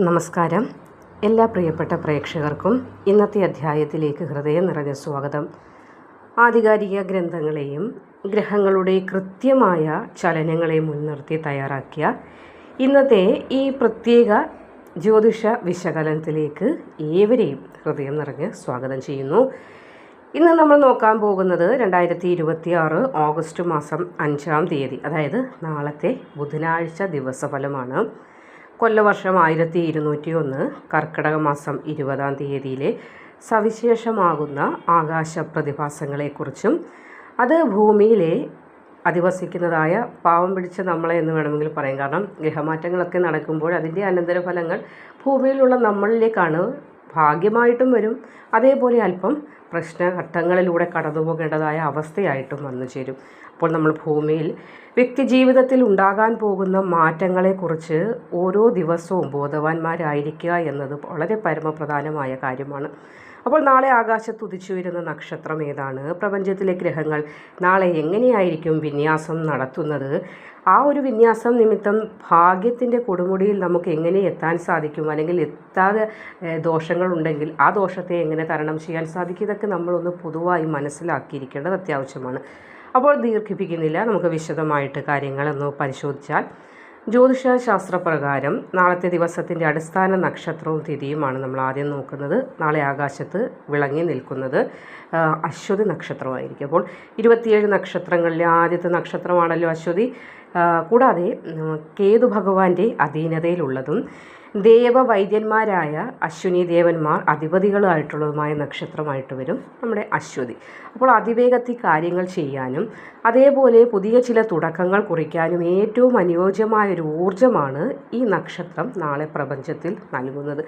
നമസ്കാരം. എല്ലാ പ്രിയപ്പെട്ട പ്രേക്ഷകർക്കും ഇന്നത്തെ അധ്യായത്തിലേക്ക് ഹൃദയം നിറഞ്ഞ സ്വാഗതം. ആധികാരിക ഗ്രന്ഥങ്ങളെയും ഗ്രഹങ്ങളുടെ കൃത്യമായ ചലനങ്ങളെ മുൻനിർത്തി തയ്യാറാക്കിയ ഇന്നത്തെ ഈ പ്രത്യേക ജ്യോതിഷ വിശകലനത്തിലേക്ക് ഏവരെയും ഹൃദയം നിറഞ്ഞ് സ്വാഗതം ചെയ്യുന്നു. ഇന്ന് നമ്മൾ നോക്കാൻ പോകുന്നത് 2026 ഓഗസ്റ്റ് മാസം 5-ാം തീയതി, അതായത് നാളത്തെ ബുധനാഴ്ച ദിവസഫലമാണ്. കൊല്ലവർഷം 1201 കർക്കിടക മാസം 20-ാം തീയതിയിലെ സവിശേഷമാകുന്ന ആകാശ പ്രതിഭാസങ്ങളെക്കുറിച്ചും അത് ഭൂമിയിലെ അധിവസിക്കുന്നതായ പാവം പിടിച്ച നമ്മളെ എന്ന് വേണമെങ്കിൽ പറയാം. കാരണം ഗ്രഹമാറ്റങ്ങളൊക്കെ നടക്കുമ്പോൾ അതിൻ്റെ അനന്തരഫലങ്ങൾ ഭൂമിയിലുള്ള നമ്മളിലേക്കാണ്. ഭാഗ്യമായിട്ടും വരും, അതേപോലെ അല്പം പ്രശ്നഘട്ടങ്ങളിലൂടെ കടന്നു പോകേണ്ടതായ അവസ്ഥയായിട്ടും വന്നു ചേരും. അപ്പോൾ നമ്മൾ ഭൂമിയിൽ വ്യക്തിജീവിതത്തിൽ ഉണ്ടാകാൻ പോകുന്ന മാറ്റങ്ങളെക്കുറിച്ച് ഓരോ ദിവസവും ബോധവാന്മാരായിരിക്കുക എന്നത് വളരെ പരമപ്രധാനമായ കാര്യമാണ്. അപ്പോൾ നാളെ ആകാശത്ത് ഉദിച്ചു വരുന്ന നക്ഷത്രം ഏതാണ്, പ്രപഞ്ചത്തിലെ ഗ്രഹങ്ങൾ നാളെ എങ്ങനെയായിരിക്കും വിന്യാസം നടത്തുന്നത്, ആ ഒരു വിന്യാസം നിമിത്തം ഭാഗ്യത്തിൻ്റെ കൊടുമുടിയിൽ നമുക്ക് എങ്ങനെ എത്താൻ സാധിക്കും, അല്ലെങ്കിൽ എത്താതെ ദോഷങ്ങളുണ്ടെങ്കിൽ ആ ദോഷത്തെ എങ്ങനെ തരണം ചെയ്യാൻ സാധിക്കും, ഇതൊക്കെ നമ്മളൊന്ന് പൊതുവായി മനസ്സിലാക്കിയിരിക്കേണ്ടത് അത്യാവശ്യമാണ്. അപ്പോൾ ദീർഘിപ്പിക്കുന്നില്ല, നമുക്ക് വിശദമായിട്ട് കാര്യങ്ങളൊന്ന് പരിശോധിച്ചാൽ, ജ്യോതിഷ ശാസ്ത്രപ്രകാരം നാളത്തെ ദിവസത്തിൻ്റെ അടിസ്ഥാന നക്ഷത്രവും തിഥിയുമാണ് നമ്മൾ ആദ്യം നോക്കുന്നത്. നാളെ ആകാശത്ത് വിളങ്ങി നിൽക്കുന്നത് അശ്വതി നക്ഷത്രമായിരിക്കും. അപ്പോൾ 27 നക്ഷത്രങ്ങളിലെ ആദ്യത്തെ നക്ഷത്രമാണല്ലോ അശ്വതി. കൂടാതെ കേതു ഭഗവാന്റെ അധീനതയിലുള്ളതും ദേവവൈദ്യന്മാരായ അശ്വിനി ദേവന്മാർ അധിപതികളായിട്ടുള്ളതുമായ നക്ഷത്രമായിട്ട് വരും നമ്മുടെ അശ്വതി. അപ്പോൾ അതിവേഗത്തിൽ കാര്യങ്ങൾ ചെയ്യാനും അതേപോലെ പുതിയ ചില തുടക്കങ്ങൾ കുറിക്കാനും ഏറ്റവും അനുയോജ്യമായൊരു ഊർജ്ജമാണ് ഈ നക്ഷത്രം നാളെ പ്രപഞ്ചത്തിൽ നൽകുന്നത്.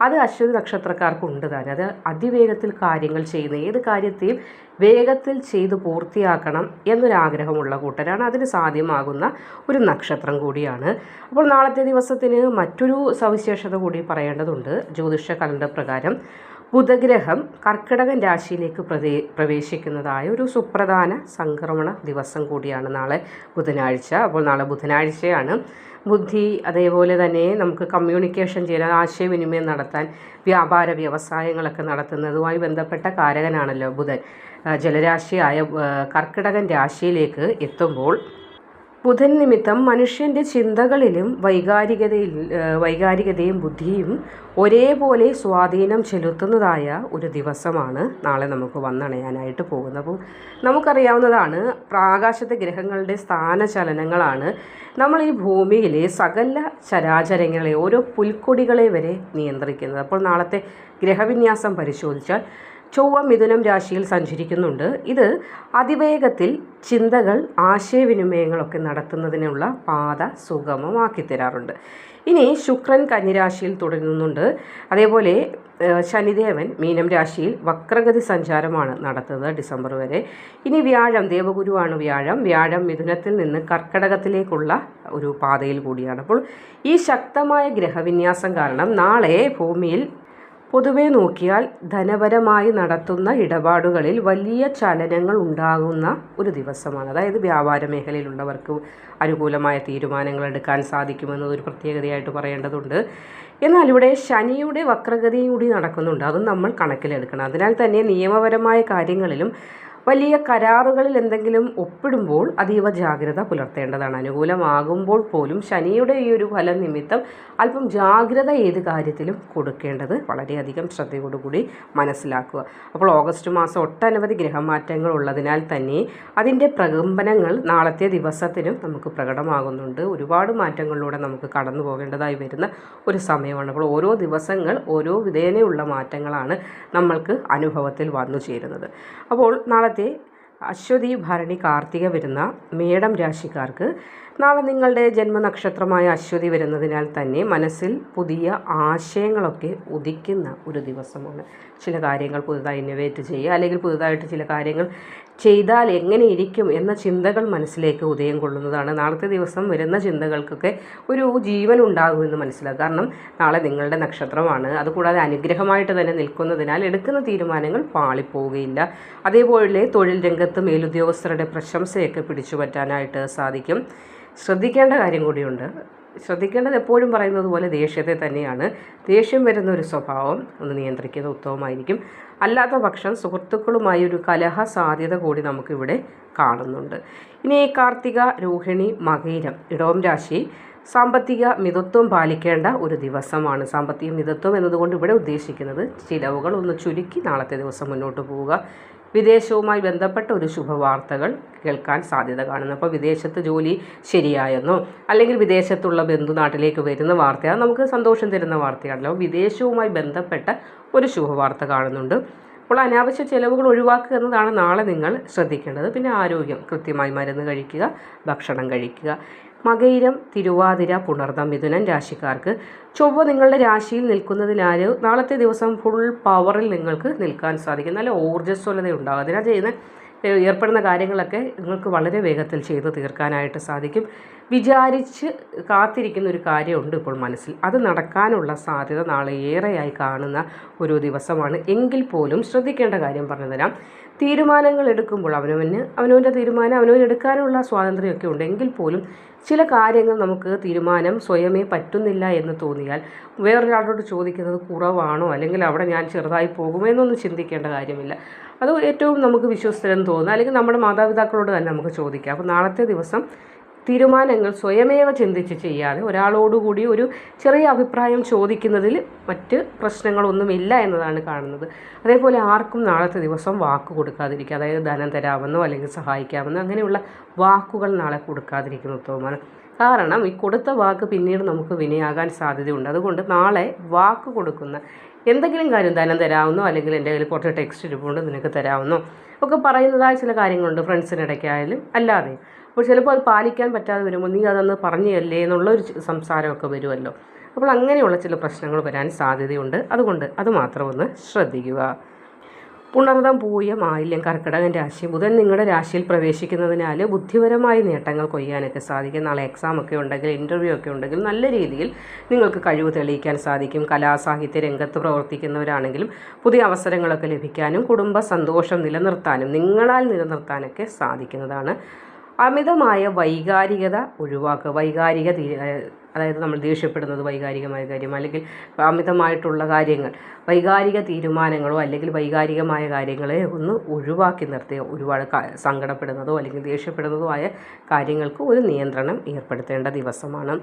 അത് അശ്വതി നക്ഷത്രക്കാർക്കുണ്ട് തന്നെ. അത് അതിവേഗത്തിൽ കാര്യങ്ങൾ ചെയ്യുന്ന, ഏത് കാര്യത്തെയും വേഗത്തിൽ ചെയ്ത് പൂർത്തിയാക്കണം എന്നൊരാഗ്രഹമുള്ള കൂട്ടരാണ്. അതിന് സാധ്യമാകുന്ന ഒരു നക്ഷത്രം കൂടിയാണ്. അപ്പോൾ നാളത്തെ ദിവസത്തിന് മറ്റൊരു സവിശേഷത കൂടി പറയേണ്ടതുണ്ട്. ജ്യോതിഷ കലണ്ടർ പ്രകാരം ബുധഗ്രഹം കർക്കിടകൻ രാശിയിലേക്ക് പ്രവേശിക്കുന്നതായ ഒരു സുപ്രധാന സംക്രമണ ദിവസം കൂടിയാണ് നാളെ ബുധനാഴ്ച. അപ്പോൾ നാളെ ബുധനാഴ്ചയാണ്. ബുദ്ധി, അതേപോലെ തന്നെ നമുക്ക് കമ്മ്യൂണിക്കേഷൻ ചെയ്യാൻ, ആശയവിനിമയം നടത്താൻ, വ്യാപാര വ്യവസായങ്ങളൊക്കെ നടത്തുന്നതുമായി ബന്ധപ്പെട്ട കാരകനാണല്ലോ ബുധൻ. ജലരാശിയായ കർക്കിടകൻ രാശിയിലേക്ക് എത്തുമ്പോൾ ബുധൻ നിമിത്തം മനുഷ്യൻ്റെ ചിന്തകളിലും വൈകാരികതയും ബുദ്ധിയും ഒരേപോലെ സ്വാധീനം ചെലുത്തുന്നതായ ഒരു ദിവസമാണ് നാളെ നമുക്ക് വന്നണയാനായിട്ട് പോകുന്നത്. അപ്പോൾ നമുക്കറിയാവുന്നതാണ്, ആകാശത്തെ ഗ്രഹങ്ങളുടെ സ്ഥാനചലനങ്ങളാണ് നമ്മൾ ഈ ഭൂമിയിലെ സകല ചരാചരങ്ങളെ, ഓരോ പുൽക്കൊടികളെ വരെ നിയന്ത്രിക്കുന്നത്. അപ്പോൾ നാളത്തെ ഗ്രഹവിന്യാസം പരിശോധിച്ചാൽ ചൊവ്വ മിഥുനം രാശിയിൽ സഞ്ചരിക്കുന്നുണ്ട്. ഇത് അതിവേഗത്തിൽ ചിന്തകൾ, ആശയവിനിമയങ്ങളൊക്കെ നടത്തുന്നതിനുള്ള പാത സുഗമമാക്കി തരാറുണ്ട്. ഇനി ശുക്രൻ കന്നിരാശിയിൽ തുടരുന്നുണ്ട്. അതേപോലെ ശനിദേവൻ മീനം രാശിയിൽ വക്രഗതി സഞ്ചാരമാണ് നടത്തുന്നത് ഡിസംബർ വരെ. ഇനി വ്യാഴം, ദേവഗുരുവാണ് വ്യാഴം മിഥുനത്തിൽ നിന്ന് കർക്കടകത്തിലേക്കുള്ള ഒരു പാതയിൽ കൂടിയാണ്. അപ്പോൾ ഈ ശക്തമായ ഗ്രഹവിന്യാസം കാരണം നാളെ ഭൂമിയിൽ പൊതുവെ നോക്കിയാൽ ധനപരമായി നടത്തുന്ന ഇടപാടുകളിൽ വലിയ ചലനങ്ങൾ ഉണ്ടാകുന്ന ഒരു ദിവസമാണ്. അതായത് വ്യാപാര മേഖലയിലുള്ളവർക്ക് അനുകൂലമായ തീരുമാനങ്ങൾ എടുക്കാൻ സാധിക്കുമെന്നതൊരു പ്രത്യേകതയായിട്ട് പറയേണ്ടതുണ്ട്. എന്നാൽ ഇവിടെ ശനിയുടെ വക്രഗതിയും കൂടി നടക്കുന്നുണ്ട്, അതും നമ്മൾ കണക്കിലെടുക്കണം. അതിനാൽ തന്നെ നിയമപരമായ കാര്യങ്ങളിലും വലിയ കരാറുകളിൽ എന്തെങ്കിലും ഒപ്പിടുമ്പോൾ അതീവ ജാഗ്രത പുലർത്തേണ്ടതാണ്. അനുകൂലമാകുമ്പോൾ പോലും ശനിയുടെ ഈ ഒരു ഫലം നിമിത്തം അല്പം ജാഗ്രത ഏത് കാര്യത്തിലും കൊടുക്കേണ്ടത് വളരെയധികം ശ്രദ്ധയോടുകൂടി മനസ്സിലാക്കുക. അപ്പോൾ ഓഗസ്റ്റ് മാസം ഒട്ടനവധി ഗ്രഹമാറ്റങ്ങൾ ഉള്ളതിനാൽ തന്നെ അതിൻ്റെ പ്രകമ്പനങ്ങൾ നാളത്തെ ദിവസത്തിനും നമുക്ക് പ്രകടമാകുന്നുണ്ട്. ഒരുപാട് മാറ്റങ്ങളിലൂടെ നമുക്ക് കടന്നു പോകേണ്ടതായി വരുന്ന ഒരു സമയമാണ്. അപ്പോൾ ഓരോ ദിവസങ്ങൾ ഓരോ വിധേനയുള്ള മാറ്റങ്ങളാണ് നമ്മൾക്ക് അനുഭവത്തിൽ വന്നു ചേരുന്നത്. അപ്പോൾ നാളത്തെ അശ്വതി ഭരണി കാർത്തിക വരുന്ന മേടം രാശിക്കാർക്ക് നാളെ നിങ്ങളുടെ ജന്മനക്ഷത്രമായ അശ്വതി വരുന്നതിനാൽ തന്നെ മനസ്സിൽ പുതിയ ആശയങ്ങളൊക്കെ ഉദിക്കുന്ന ഒരു ദിവസമാണ്. ചില കാര്യങ്ങൾ പുതുതായി ഇന്നോവേറ്റ് ചെയ്യുക, അല്ലെങ്കിൽ പുതുതായിട്ട് ചില കാര്യങ്ങൾ ചെയ്താൽ എങ്ങനെ ഇരിക്കും എന്ന ചിന്തകൾ മനസ്സിലേക്ക് ഉദയം കൊള്ളുന്നതാണ്. നാളത്തെ ദിവസം വരുന്ന ചിന്തകൾക്കൊക്കെ ഒരു ജീവൻ ഉണ്ടാകുമെന്ന് മനസ്സിലാക്കുക. കാരണം നാളെ നിങ്ങളുടെ നക്ഷത്രമാണ്. അതുകൂടാതെ അനുഗ്രഹമായിട്ട് തന്നെ നിൽക്കുന്നതിനാൽ എടുക്കുന്ന തീരുമാനങ്ങൾ പാളിപ്പോവുകയില്ല. അതേപോലെ തൊഴിൽ രംഗത്ത് മേലുദ്യോഗസ്ഥരുടെ പ്രശംസയൊക്കെ പിടിച്ചു പറ്റാനായിട്ട് സാധിക്കും. ശ്രദ്ധിക്കേണ്ട കാര്യം കൂടിയുണ്ട്. ശ്രദ്ധിക്കേണ്ടത് എപ്പോഴും പറയുന്നത് പോലെ ദേഷ്യത്തെ തന്നെയാണ്. ദേഷ്യം വരുന്ന ഒരു സ്വഭാവം ഒന്ന് നിയന്ത്രിക്കുന്നത് ഉത്തമമായിരിക്കും. അല്ലാത്ത പക്ഷം സുഹൃത്തുക്കളുമായി ഒരു കലഹ സാധ്യത കൂടി നമുക്കിവിടെ കാണുന്നുണ്ട്. ഇനി കാർത്തിക, രോഹിണി, മകയിരം ഇടവം രാശി സാമ്പത്തിക മിതത്വം പാലിക്കേണ്ട ഒരു ദിവസമാണ്. സാമ്പത്തിക മിതത്വം എന്നതുകൊണ്ട് ഇവിടെ ഉദ്ദേശിക്കുന്നത് ചിലവുകൾ ഒന്ന് ചുരുക്കി നാളത്തെ ദിവസം മുന്നോട്ട് പോവുക. വിദേശവുമായി ബന്ധപ്പെട്ട ഒരു ശുഭവാർത്തകൾ കേൾക്കാൻ സാധ്യത കാണുന്നു. അപ്പോൾ വിദേശത്ത് ജോലി ശരിയായെന്നോ അല്ലെങ്കിൽ വിദേശത്തുള്ള ബന്ധു നാട്ടിലേക്ക് വരുന്ന വാർത്തയാണ് നമുക്ക് സന്തോഷം തരുന്ന വാർത്തയാണല്ലോ. വിദേശവുമായി ബന്ധപ്പെട്ട ഒരു ശുഭവാർത്ത കാണുന്നുണ്ട്. അപ്പോൾ അനാവശ്യ ചിലവുകൾ ഒഴിവാക്കുക എന്നതാണ് നാളെ നിങ്ങൾ ശ്രദ്ധിക്കേണ്ടത്. പിന്നെ ആരോഗ്യം, കൃത്യമായി മരുന്ന് കഴിക്കുക, ഭക്ഷണം കഴിക്കുക. മകയിരം, തിരുവാതിര, പുണർദം, മിഥുനൻ രാശിക്കാർക്ക് ചൊവ്വ നിങ്ങളുടെ രാശിയിൽ നിൽക്കുന്നതിനാൽ നാളത്തെ ദിവസം ഫുൾ പവറിൽ നിങ്ങൾക്ക് നിൽക്കാൻ സാധിക്കും. നല്ല ഊർജ്ജസ്വലത ഉണ്ടാകും. അതിനാൽ ചെയ്യുന്ന ഏർപ്പെടുന്ന കാര്യങ്ങളൊക്കെ നിങ്ങൾക്ക് വളരെ വേഗത്തിൽ ചെയ്തു തീർക്കാനായിട്ട് സാധിക്കും. വിചാരിച്ച് കാത്തിരിക്കുന്ന ഒരു കാര്യമുണ്ട് ഇപ്പോൾ മനസ്സിൽ, അത് നടക്കാനുള്ള സാധ്യത നാളെ ഏറെയായി കാണുന്ന ഒരു ദിവസമാണ്. എങ്കിൽ പോലും ശ്രദ്ധിക്കേണ്ട കാര്യം പറഞ്ഞു തരാം. തീരുമാനങ്ങൾ എടുക്കുമ്പോൾ അവനവൻ്റെ തീരുമാനം അവനവൻ എടുക്കാനുള്ള സ്വാതന്ത്ര്യമൊക്കെ ഉണ്ട്. എങ്കിൽ പോലും ചില കാര്യങ്ങൾ നമുക്ക് തീരുമാനം സ്വയമേ പറ്റുന്നില്ല എന്ന് തോന്നിയാൽ വേറൊരാളോട് ചോദിക്കുന്നത് കുറവാണോ, അല്ലെങ്കിൽ അവിടെ ഞാൻ ചെറുതായി പോകുമോ എന്നൊന്നും ചിന്തിക്കേണ്ട കാര്യമില്ല. അത് ഏറ്റവും നമുക്ക് വിശ്വസ്തരെന്ന് തോന്നുക, അല്ലെങ്കിൽ നമ്മുടെ മാതാപിതാക്കളോട് തന്നെ നമുക്ക് ചോദിക്കാം. അപ്പോൾ നാളത്തെ ദിവസം തീരുമാനങ്ങൾ സ്വയമേവ ചിന്തിച്ച് ചെയ്യാതെ ഒരാളോടുകൂടി ഒരു ചെറിയ അഭിപ്രായം ചോദിക്കുന്നതിൽ മറ്റ് പ്രശ്നങ്ങളൊന്നുമില്ല എന്നതാണ് കാണുന്നത്. അതേപോലെ ആർക്കും നാളത്തെ ദിവസം വാക്ക് കൊടുക്കാതിരിക്കുക. അതായത് ധനം തരാമെന്നോ അല്ലെങ്കിൽ സഹായിക്കാമെന്നോ അങ്ങനെയുള്ള വാക്കുകൾ നാളെ കൊടുക്കാതിരിക്കുന്ന ഉത്തമമാണ്. കാരണം ഈ കൊടുത്ത വാക്ക് പിന്നീട് നമുക്ക് വിനയാകാൻ സാധ്യതയുണ്ട്. അതുകൊണ്ട് നാളെ വാക്ക് കൊടുക്കുന്ന എന്തെങ്കിലും കാര്യം, ധനം തരാമെന്നോ അല്ലെങ്കിൽ എൻ്റെ കയ്യിൽ കുറച്ച് ടെക്സ്റ്റ് ഇരിപ്പുണ്ട് നിനക്ക് തരാമെന്നോ ഒക്കെ പറയുന്നതായ ചില കാര്യങ്ങളുണ്ട്, ഫ്രണ്ട്സിനിടയ്ക്കായാലും അല്ലാതെ. അപ്പോൾ ചിലപ്പോൾ അത് പാലിക്കാൻ പറ്റാതെ വരുമ്പോൾ നീ അതൊന്ന് പറഞ്ഞല്ലേ എന്നുള്ളൊരു സംസാരമൊക്കെ വരുമല്ലോ. അപ്പോൾ അങ്ങനെയുള്ള ചില പ്രശ്നങ്ങൾ വരാൻ സാധ്യതയുണ്ട്. അതുകൊണ്ട് അത് മാത്രം ഒന്ന് ശ്രദ്ധിക്കുക. പുണർദം, പൂയം, ആയില്യം, കർക്കിടകൻ രാശി ബുധൻ നിങ്ങളുടെ രാശിയിൽ പ്രവേശിക്കുന്നതിനാൽ ബുദ്ധിപരമായ നേട്ടങ്ങൾ കൊയ്യാനൊക്കെ സാധിക്കും. നാളെ എക്സാമൊക്കെ ഉണ്ടെങ്കിൽ, ഇൻ്റർവ്യൂ ഒക്കെ ഉണ്ടെങ്കിൽ നല്ല രീതിയിൽ നിങ്ങൾക്ക് കഴിവ് തെളിയിക്കാൻ സാധിക്കും. കലാസാഹിത്യ രംഗത്ത് പ്രവർത്തിക്കുന്നവരാണെങ്കിലും പുതിയ അവസരങ്ങളൊക്കെ ലഭിക്കാനും കുടുംബ സന്തോഷം നിലനിർത്താനും നിങ്ങളാൽ നിലനിർത്താനൊക്കെ സാധിക്കുന്നതാണ്. അമിതമായ വൈകാരികത ഒഴിവാക്കുക. അതായത് നമ്മൾ ദേഷ്യപ്പെടുന്നത് വൈകാരികമായ കാര്യം, അല്ലെങ്കിൽ അമിതമായിട്ടുള്ള കാര്യങ്ങൾ, വൈകാരിക തീരുമാനങ്ങളോ അല്ലെങ്കിൽ വൈകാരികമായ കാര്യങ്ങളെ ഒന്ന് ഒഴിവാക്കി നിർത്തുക. ഒരുപാട് സങ്കടപ്പെടുന്നതോ അല്ലെങ്കിൽ ദേഷ്യപ്പെടുന്നതോ ആയ കാര്യങ്ങൾക്ക് ഒരു നിയന്ത്രണം ഏർപ്പെടുത്തേണ്ട ദിവസമാണ്.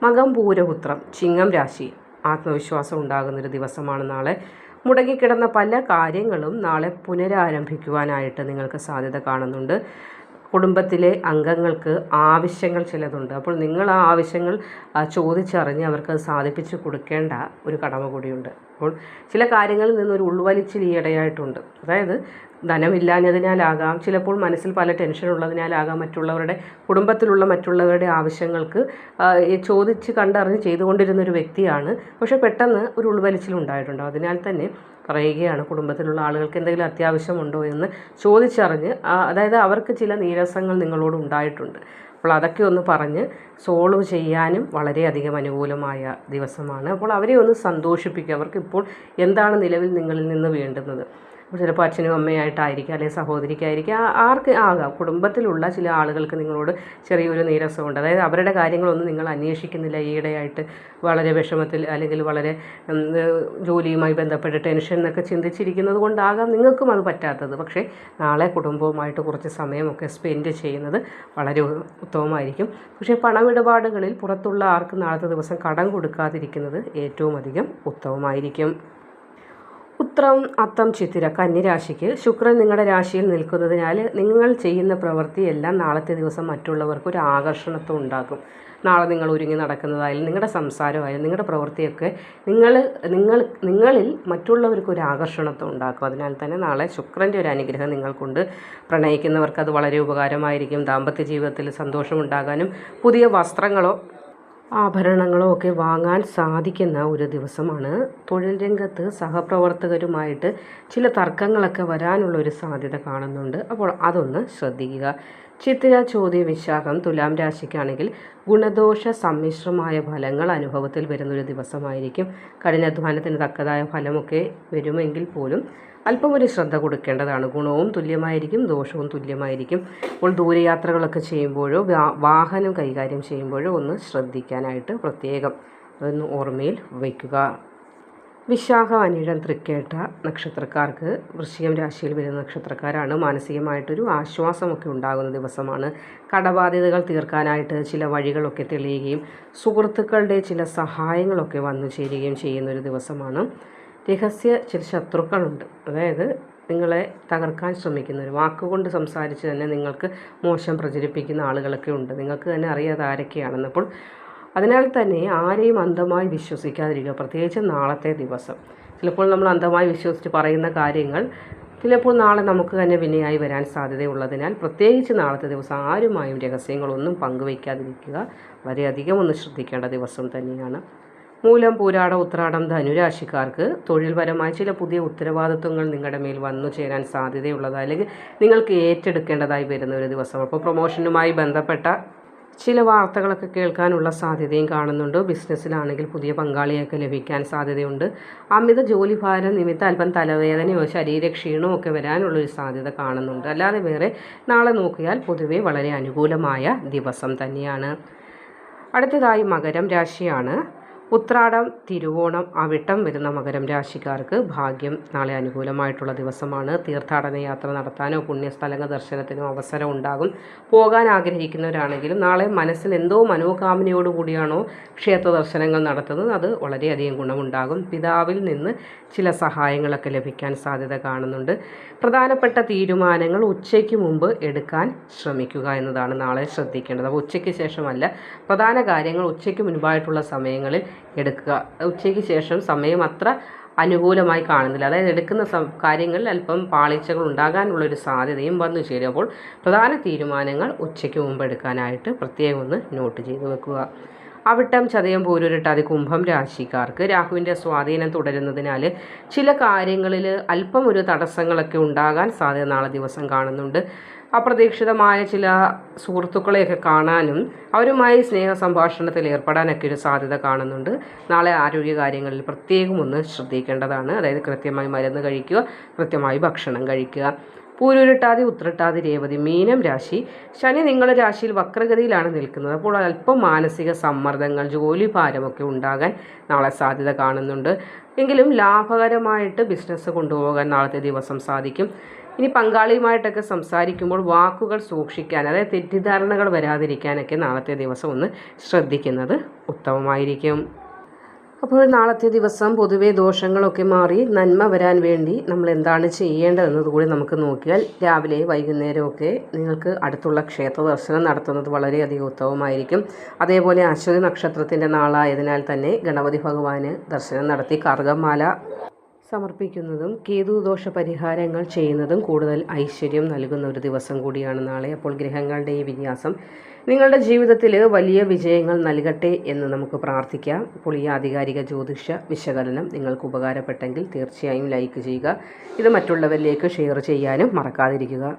മകം, പൂരപുത്രം, ചിങ്ങം രാശി ആത്മവിശ്വാസം ഉണ്ടാകുന്നൊരു ദിവസമാണ് നാളെ. മുടങ്ങിക്കിടന്ന പല കാര്യങ്ങളും നാളെ പുനരാരംഭിക്കുവാനായിട്ട് നിങ്ങൾക്ക് സാധ്യത കാണുന്നുണ്ട്. കുടുംബത്തിലെ അംഗങ്ങൾക്ക് ആവശ്യങ്ങൾ ചിലതുണ്ട്. അപ്പോൾ നിങ്ങൾ ആ ആവശ്യങ്ങൾ ചോദിച്ചറിഞ്ഞ് അവർക്ക് സാധിപ്പിച്ച് കൊടുക്കേണ്ട ഒരു കടമ കൂടിയുണ്ട്. അപ്പോൾ ചില കാര്യങ്ങളിൽ നിന്നൊരു ഉൾവലിച്ചിൽ ഈയിടെയായിട്ടുണ്ട്. അതായത് ധനമില്ലാഞ്ഞതിനാലാകാം, ചിലപ്പോൾ മനസ്സിൽ പല ടെൻഷൻ ഉള്ളതിനാലാകാം, കുടുംബത്തിലുള്ള മറ്റുള്ളവരുടെ ആവശ്യങ്ങൾക്ക് ചോദിച്ച് കണ്ടറിഞ്ഞ് ചെയ്തുകൊണ്ടിരുന്നൊരു വ്യക്തിയാണ്. പക്ഷേ പെട്ടെന്ന് ഒരു ഉൾവലിച്ചിലുണ്ടായിട്ടുണ്ടാകും. അതിനാൽ തന്നെ പറയുകയാണ്, കുടുംബത്തിലുള്ള ആളുകൾക്ക് എന്തെങ്കിലും അത്യാവശ്യമുണ്ടോ എന്ന് ചോദിച്ചറിഞ്ഞ്, അതായത് അവർക്ക് ചില നീരസങ്ങൾ നിങ്ങളോട് ഉണ്ടായിട്ടുണ്ട്. അപ്പോൾ അതൊക്കെ ഒന്ന് പറഞ്ഞ് സോൾവ് ചെയ്യാനും വളരെയധികം അനുകൂലമായ ദിവസമാണ്. അപ്പോൾ അവരെ ഒന്ന് സന്തോഷിപ്പിക്കുക. അവർക്കിപ്പോൾ എന്താണ് നിലവിൽ നിങ്ങളിൽ നിന്ന് വേണ്ടുന്നത്. ചിലപ്പോൾ അച്ഛനും അമ്മയായിട്ടായിരിക്കും, അല്ലെങ്കിൽ സഹോദരിക്കായിരിക്കും, ആർക്ക് ആകാം. കുടുംബത്തിലുള്ള ചില ആളുകൾക്ക് നിങ്ങളോട് ചെറിയൊരു നീരസമുണ്ട്. അതായത് അവരുടെ കാര്യങ്ങളൊന്നും നിങ്ങൾ അന്വേഷിക്കുന്നില്ല. ഈയിടെയായിട്ട് വളരെ വിഷമത്തിൽ അല്ലെങ്കിൽ വളരെ ജോലിയുമായി ബന്ധപ്പെട്ട് ടെൻഷൻ എന്നൊക്കെ ചിന്തിച്ചിരിക്കുന്നത് കൊണ്ടാകാം നിങ്ങൾക്കും അത് പറ്റാത്തത്. പക്ഷേ നാളെ കുടുംബവുമായിട്ട് കുറച്ച് സമയമൊക്കെ സ്പെൻഡ് ചെയ്യുന്നത് വളരെ ഉത്തമമായിരിക്കും. പക്ഷേ പണമിടപാടുകളിൽ പുറത്തുള്ള ആർക്കും നാളത്തെ ദിവസം കടം കൊടുക്കാതിരിക്കുന്നത് ഏറ്റവും അധികം ഉത്തമമായിരിക്കും. ഉത്രം, അത്തം, ചിത്തിര കന്നിരാശിക്ക് ശുക്രൻ നിങ്ങളുടെ രാശിയിൽ നിൽക്കുന്നതിനാൽ നിങ്ങൾ ചെയ്യുന്ന പ്രവൃത്തിയെല്ലാം നാളത്തെ ദിവസം മറ്റുള്ളവർക്ക് ഒരു ആകർഷണത്വം ഉണ്ടാക്കും. നാളെ നിങ്ങൾ ഒരുങ്ങി നടക്കുന്നതായാലും നിങ്ങളുടെ സംസാരമായാലും നിങ്ങളുടെ പ്രവൃത്തിയൊക്കെ നിങ്ങളിൽ മറ്റുള്ളവർക്ക് ഒരു ആകർഷണത്വം ഉണ്ടാക്കും. അതിനാൽ തന്നെ നാളെ ശുക്രൻ്റെ ഒരു അനുഗ്രഹം നിങ്ങൾക്കുണ്ട്. പ്രണയിക്കുന്നവർക്ക് അത് വളരെ ഉപകാരമായിരിക്കും. ദാമ്പത്യ ജീവിതത്തിൽ സന്തോഷമുണ്ടാകാനും പുതിയ വസ്ത്രങ്ങളോ ആഭരണങ്ങളോ ഒക്കെ വാങ്ങാൻ സാധിക്കുന്ന ഒരു ദിവസമാണ്. തൊഴിൽ രംഗത്ത് സഹപ്രവർത്തകരുമായിട്ട് ചില തർക്കങ്ങളൊക്കെ വരാനുള്ളൊരു സാധ്യത കാണുന്നുണ്ട്. അപ്പോൾ അതൊന്ന് ശ്രദ്ധിക്കുക. ചിത്തിര, ചോതി, വിശാഖം തുലാം രാശിക്കാണെങ്കിൽ ഗുണദോഷ സമ്മിശ്രമായ ഫലങ്ങൾ അനുഭവത്തിൽ വരുന്നൊരു ദിവസമായിരിക്കും. കഠിനാധ്വാനത്തിന് തക്കതായ ഫലമൊക്കെ വരുമെങ്കിൽ പോലും അല്പം ഒരു ശ്രദ്ധ കൊടുക്കേണ്ടതാണ്. ഗുണവും തുല്യമായിരിക്കും, ദോഷവും തുല്യമായിരിക്കും. അപ്പോൾ ദൂരയാത്രകളൊക്കെ ചെയ്യുമ്പോഴോ വാഹനം കൈകാര്യം ചെയ്യുമ്പോഴോ ഒന്ന് ശ്രദ്ധിക്കാനായിട്ട് പ്രത്യേകം അതൊന്ന് ഓർമ്മയിൽ വയ്ക്കുക. വിശാഖം, അനിഴം, തൃക്കേട്ട നക്ഷത്രക്കാർക്ക്, വൃശ്ചികം രാശിയിൽ വരുന്ന നക്ഷത്രക്കാരാണ്, മാനസികമായിട്ടൊരു ആശ്വാസമൊക്കെ ഉണ്ടാകുന്ന ദിവസമാണ്. കടബാധ്യതകൾ തീർക്കാനായിട്ട് ചില വഴികളൊക്കെ തെളിയുകയും സുഹൃത്തുക്കളുടെ ചില സഹായങ്ങളൊക്കെ വന്നു ചേരുകയും ചെയ്യുന്നൊരു ദിവസമാണ്. രഹസ്യ ചില ശത്രുക്കളുണ്ട്, അതായത് നിങ്ങളെ തകർക്കാൻ ശ്രമിക്കുന്നവർ, വാക്കുകൊണ്ട് സംസാരിച്ച് തന്നെ നിങ്ങൾക്ക് മോശം പ്രചരിപ്പിക്കുന്ന ആളുകളൊക്കെ ഉണ്ട്. നിങ്ങൾക്ക് തന്നെ അറിയാതെ ആരൊക്കെയാണെന്ന്. അപ്പോൾ അതിനാൽ തന്നെ ആരെയും അന്ധമായി വിശ്വസിക്കാതിരിക്കുക, പ്രത്യേകിച്ച് നാളത്തെ ദിവസം. ചിലപ്പോൾ നമ്മൾ അന്ധമായി വിശ്വസിച്ച് പറയുന്ന കാര്യങ്ങൾ ചിലപ്പോൾ നാളെ നമുക്ക് തന്നെ വിനയായി വരാൻ സാധ്യതയുള്ളതിനാൽ പ്രത്യേകിച്ച് നാളത്തെ ദിവസം ആരുമായും രഹസ്യങ്ങളൊന്നും പങ്കുവയ്ക്കാതിരിക്കുക വളരെയധികം ഒന്ന് ശ്രദ്ധിക്കേണ്ട ദിവസം തന്നെയാണ്. മൂലം, പൂരാടം, ഉത്രാടം ധനുരാശിക്കാർക്ക് തൊഴിൽപരമായ ചില പുതിയ ഉത്തരവാദിത്വങ്ങൾ നിങ്ങളുടെ മേൽ വന്നു ചേരാൻ സാധ്യതയുള്ളതായി അല്ലെങ്കിൽ നിങ്ങൾക്ക് ഏറ്റെടുക്കേണ്ടതായി വരുന്ന ഒരു ദിവസം. അപ്പോൾ പ്രൊമോഷനുമായി ബന്ധപ്പെട്ട ചില വാർത്തകളൊക്കെ കേൾക്കാനുള്ള സാധ്യതയും കാണുന്നുണ്ട്. ബിസിനസ്സിലാണെങ്കിൽ പുതിയ പങ്കാളിയൊക്കെ ലഭിക്കാൻ സാധ്യതയുണ്ട്. അമിത ജോലിഭാരം നിമിത്തം അല്പം തലവേദനയോ ശരീരക്ഷീണമോ ഒക്കെ വരാനുള്ളൊരു സാധ്യത കാണുന്നുണ്ട്. അല്ലാതെ വേറെ നാളെ നോക്കിയാൽ പൊതുവെ വളരെ അനുകൂലമായ ദിവസം തന്നെയാണ്. അടുത്തതായി മകരം രാശിയാണ്. ഉത്രാടം, തിരുവോണം, അവിട്ടം വരുന്ന മകരം രാശിക്കാർക്ക് ഭാഗ്യം നാളെ അനുകൂലമായിട്ടുള്ള ദിവസമാണ്. തീർത്ഥാടന യാത്ര നടത്താനോ പുണ്യസ്ഥലങ്ങൾ ദർശനത്തിനോ അവസരം ഉണ്ടാകും. പോകാൻ ആഗ്രഹിക്കുന്നവരാണെങ്കിലും നാളെ മനസ്സിൽ എന്തോ മനോകാമനയോടുകൂടിയാണോ ക്ഷേത്ര ദർശനങ്ങൾ നടത്തുന്നത്, അത് വളരെയധികം ഗുണമുണ്ടാകും. പിതാവിൽ നിന്ന് ചില സഹായങ്ങളൊക്കെ ലഭിക്കാൻ സാധ്യത കാണുന്നുണ്ട്. പ്രധാനപ്പെട്ട തീരുമാനങ്ങൾ ഉച്ചയ്ക്ക് മുമ്പ് എടുക്കാൻ ശ്രമിക്കുക എന്നതാണ് നാളെ ശ്രദ്ധിക്കേണ്ടത്. അപ്പോൾ ഉച്ചയ്ക്ക് ശേഷമല്ല, പ്രധാന കാര്യങ്ങൾ ഉച്ചയ്ക്ക് മുൻപായിട്ടുള്ള സമയങ്ങളിൽ എടുക്കുക. ഉച്ചയ്ക്ക് ശേഷം സമയം അത്ര അനുകൂലമായി കാണുന്നില്ല, അതായത് എടുക്കുന്ന കാര്യങ്ങളിൽ അല്പം പാളിച്ചകൾ ഉണ്ടാകാനുള്ളൊരു സാധ്യതയും വന്നു ചേരും. അപ്പോൾ പ്രധാന തീരുമാനങ്ങൾ ഉച്ചയ്ക്ക് മുമ്പ് എടുക്കാനായിട്ട് പ്രത്യേകം ഒന്ന് നോട്ട് ചെയ്ത് വെക്കുക. അവിട്ടം, ചതയം, പൂരുരുട്ടാതി കുംഭം രാശിക്കാർക്ക് രാഹുവിൻ്റെ സ്വാധീനം തുടരുന്നതിനാൽ ചില കാര്യങ്ങളിൽ അല്പം ഒരു തടസ്സങ്ങളൊക്കെ ഉണ്ടാകാൻ സാധ്യത നാളെ ദിവസം കാണുന്നുണ്ട്. അപ്രതീക്ഷിതമായ ചില സുഹൃത്തുക്കളെയൊക്കെ കാണാനും അവരുമായി സ്നേഹ സംഭാഷണത്തിൽ ഏർപ്പെടാനൊക്കെ ഒരു സാധ്യത കാണുന്നുണ്ട്. നാളെ ആരോഗ്യകാര്യങ്ങളിൽ പ്രത്യേകം ഒന്ന് ശ്രദ്ധിക്കേണ്ടതാണ്. അതായത് കൃത്യമായി മരുന്ന് കഴിക്കുക, കൃത്യമായി ഭക്ഷണം കഴിക്കുക. പൂരുരുട്ടാതി, ഉത്രട്ടാതി, രേവതി മീനം രാശി. ശനി നിങ്ങളുടെ രാശിയിൽ വക്രഗതിയിലാണ് നിൽക്കുന്നത്. അപ്പോൾ അല്പം മാനസിക സമ്മർദ്ദങ്ങൾ, ജോലിഭാരമൊക്കെ ഉണ്ടാകാൻ നാളെ സാധ്യത കാണുന്നുണ്ട്. എങ്കിലും ലാഭകരമായിട്ട് ബിസിനസ് കൊണ്ടുപോകാൻ നാളത്തെ ദിവസം സാധിക്കും. ഇനി പങ്കാളിയുമായിട്ടൊക്കെ സംസാരിക്കുമ്പോൾ വാക്കുകൾ സൂക്ഷിക്കാൻ, അതായത് തെറ്റിദ്ധാരണകൾ വരാതിരിക്കാനൊക്കെ നാളത്തെ ദിവസം ഒന്ന് ശ്രദ്ധിക്കുന്നത് ഉത്തമമായിരിക്കും. അപ്പോൾ നാളത്തെ ദിവസം പൊതുവെ ദോഷങ്ങളൊക്കെ മാറി നന്മ വരാൻ വേണ്ടി നമ്മൾ എന്താണ് ചെയ്യേണ്ടതെന്നത് കൂടി നമുക്ക് നോക്കിയാൽ രാവിലെ വൈകുന്നേരമൊക്കെ നിങ്ങൾക്ക് അടുത്തുള്ള ക്ഷേത്ര ദർശനം നടത്തുന്നത് വളരെയധികം ഉത്തമമായിരിക്കും. അതേപോലെ അശ്വതി നക്ഷത്രത്തിൻ്റെ നാളായതിനാൽ തന്നെ ഗണപതി ഭഗവാന് ദർശനം നടത്തി കർഗമാല സമർപ്പിക്കുന്നതും കേതുദോഷ പരിഹാരങ്ങൾ ചെയ്യുന്നതും കൂടുതൽ ഐശ്വര്യം നൽകുന്ന ഒരു ദിവസം കൂടിയാണ് നാളെ. അപ്പോൾ ഗ്രഹങ്ങളുടെ ഈ വിന്യാസം നിങ്ങളുടെ ജീവിതത്തിൽ വലിയ വിജയങ്ങൾ നൽകട്ടെ എന്ന് നമുക്ക് പ്രാർത്ഥിക്കാം. അപ്പോൾ ഈ ആധികാരിക ജ്യോതിഷ വിശകലനം നിങ്ങൾക്ക് ഉപകാരപ്പെട്ടെങ്കിൽ തീർച്ചയായും ലൈക്ക് ചെയ്യുക. ഇത് മറ്റുള്ളവരിലേക്ക് ഷെയർ ചെയ്യാനും മറക്കാതിരിക്കുക.